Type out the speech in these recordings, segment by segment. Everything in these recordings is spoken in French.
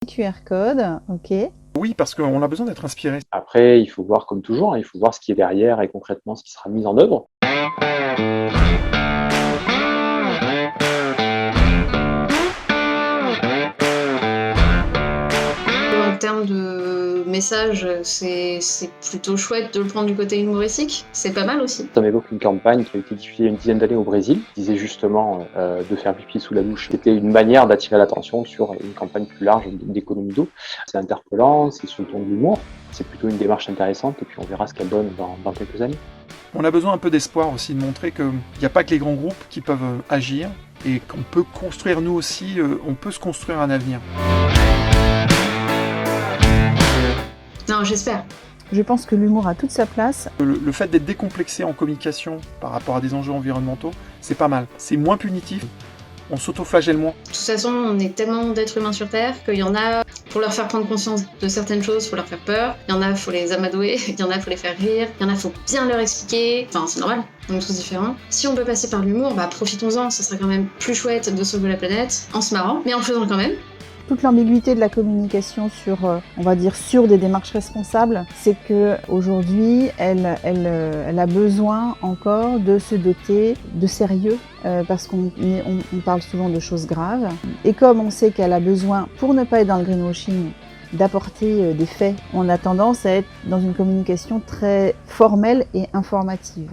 QR code, ok. Oui, parce qu'on a besoin d'être inspiré. Après, il faut voir comme toujours, hein, il faut voir ce qui est derrière et concrètement ce qui sera mis en œuvre. En termes de message, c'est plutôt chouette de le prendre du côté humoristique. C'est pas mal aussi. Ça m'évoque une campagne qui a été diffusée il y a une dizaine d'années au Brésil, qui disait justement de faire pipi sous la douche. C'était une manière d'attirer l'attention sur une campagne plus large d'économie d'eau. C'est interpellant, c'est sous le ton de l'humour. C'est plutôt une démarche intéressante et puis on verra ce qu'elle donne dans quelques années. On a besoin un peu d'espoir aussi, de montrer qu'il n'y a pas que les grands groupes qui peuvent agir et qu'on peut construire nous aussi, on peut se construire un avenir. Non, j'espère. Je pense que l'humour a toute sa place. Le fait d'être décomplexé en communication par rapport à des enjeux environnementaux, c'est pas mal. C'est moins punitif, on s'autoflagelle moins. De toute façon, on est tellement d'êtres humains sur Terre qu'il y en a, pour leur faire prendre conscience de certaines choses, faut leur faire peur. Il y en a, faut les amadouer. Il y en a, faut les faire rire. Il y en a, faut bien leur expliquer. Enfin, c'est normal, on est tous différents. Si on peut passer par l'humour, bah profitons-en. Ça serait quand même plus chouette de sauver la planète en se marrant, mais en le faisant quand même. Toute l'ambiguïté de la communication sur, on va dire, sur des démarches responsables, c'est que aujourd'hui, elle a besoin encore de se doter de sérieux, parce qu'on parle souvent de choses graves. Et comme on sait qu'elle a besoin, pour ne pas être dans le greenwashing, d'apporter des faits, on a tendance à être dans une communication très formelle et informative.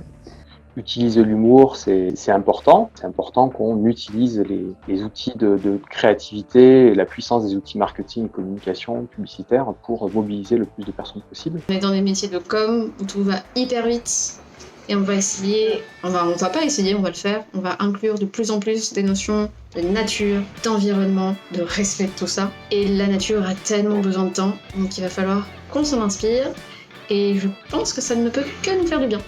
Utiliser l'humour, c'est important. C'est important qu'on utilise les outils de créativité et la puissance des outils marketing, communication, publicitaire pour mobiliser le plus de personnes possible. On est dans des métiers de com où tout va hyper vite et on va essayer, on va pas essayer, on va le faire. On va inclure de plus en plus des notions de nature, d'environnement, de respect de tout ça. Et la nature a tellement besoin de temps, donc il va falloir qu'on s'en inspire et je pense que ça ne peut que nous faire du bien.